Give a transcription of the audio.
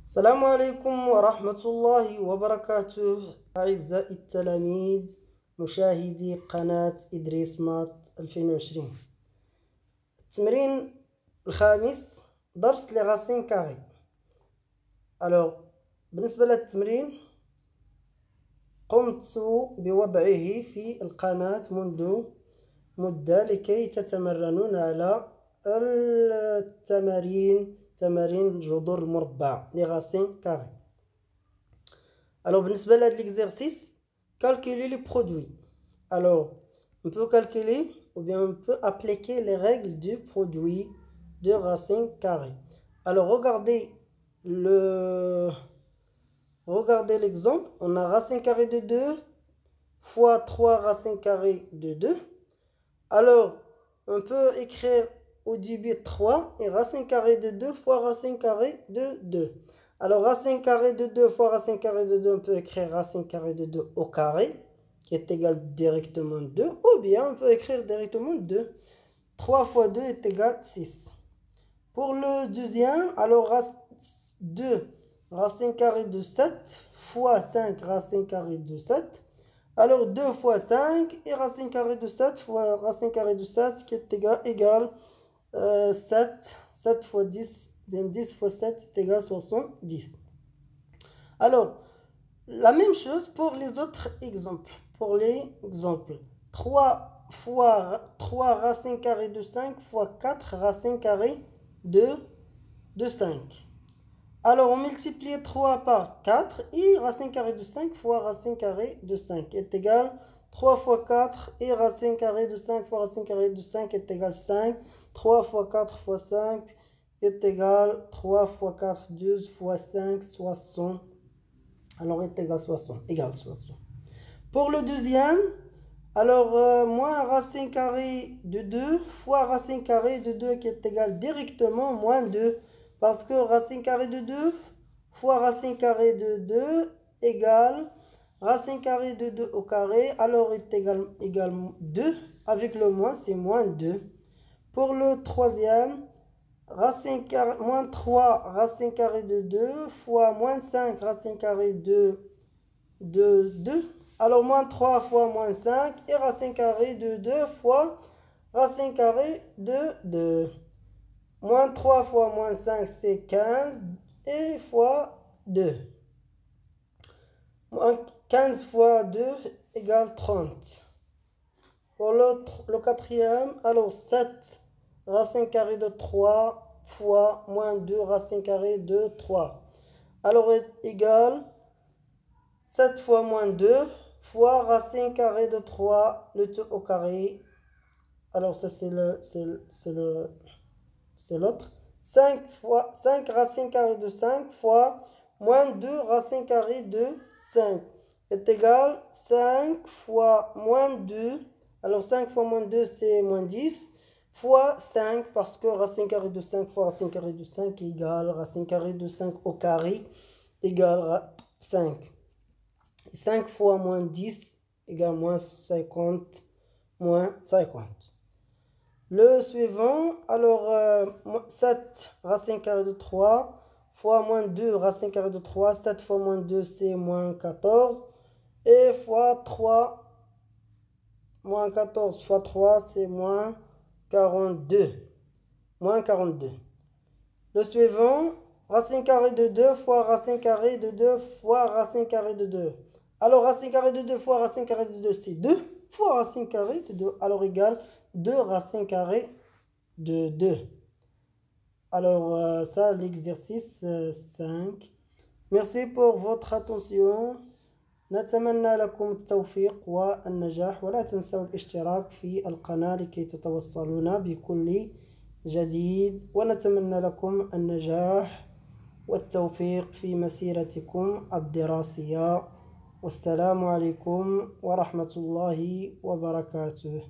السلام عليكم ورحمة الله وبركاته. أعزائي التلاميذ مشاهدي قناة إدريس مات 2020. التمرين الخامس درس لي غاسين كاري. بالنسبة للتمرين قمت بوضعه في القناة منذ مدة لكي تتمرنون على تمارين جذور المربع لي غاسين كاري. بالنسبة لهاد l'exercice, calculer les produits. On peut calculer ou bien on peut appliquer les règles du produit de racine carrée. Regardez l'exemple. On a racine carrée de 2 fois 3 racine carrée de 2. On peut écrire au début 3 et racine carrée de 2 fois racine carrée de 2. Racine carrée de 2 fois racine carrée de 2, on peut écrire racine carrée de 2 au carré, qui est égal directement 2, ou bien on peut écrire directement 2. 3 fois 2 est égal 6. Pour le deuxième, 2 racine carrée de 7 fois 5 racine carrée de 7. 2 fois 5 et racine carrée de 7 fois racine carrée de 7 qui est égal 7. 7 fois 10, bien 10 fois 7 est égal 70. La même chose pour les autres exemples. 3 fois 3 racine carrée de 5 fois 4 racine carrée de 5. On multiplie 3 par 4 et racine carrée de 5 fois racine carrée de 5 est égal 3 fois 4 et racine carrée de 5 fois racine carrée de 5 est égal 5. 3 fois 4 fois 5 est égal 3 fois 4, 12 fois 5, 60. Est égal 60. Pour le deuxième, moins racine carrée de 2 fois racine carrée de 2 qui est égal directement moins 2. Parce que racine carrée de 2 fois racine carrée de 2 égale racine carrée de 2 au carré. Est égal 2. Avec le moins, c'est moins 2. Pour le troisième, moins 3 racine carrée de 2 fois moins 5 racine carrée de 2. Moins 3 fois moins 5 et racine carrée de 2 fois racine carrée de 2. Moins 3 fois moins 5, c'est 15 et fois 2. 15 fois 2 égale 30. Pour le quatrième, 7 racine carrée de 3 fois moins 2 racine carrée de 3. Est égal 7 fois moins 2 fois racine carrée de 3, le tout au carré. Ça c'est l'autre. 5 racine carrée de 5 fois moins 2 racine carrée de 5 est égal 5 fois moins 2. 5 fois moins 2 c'est moins 10 fois 5 parce que racine carrée de 5 fois racine carrée de 5 égale racine carrée de 5 au carré égale 5. 5 fois moins 10 égale moins 50. Le suivant, 7 racine carrée de 3 fois moins 2 racine carrée de 3. 7 fois moins 2 c'est moins 14 et fois 3. Moins 14 fois 3 c'est moins 42. Le suivant, racine carrée de 2 fois racine carrée de 2 fois racine carrée de 2. Racine carrée de 2 fois racine carrée de 2 c'est 2 fois racine carrée de 2. Égale 2 racine carrée de 2. Ça l'exercice 5. Merci pour votre attention. نتمنى لكم التوفيق والنجاح ولا تنسوا الاشتراك في القناة لكي تتوصلون بكل جديد ونتمنى لكم النجاح والتوفيق في مسيرتكم الدراسية والسلام عليكم ورحمة الله وبركاته.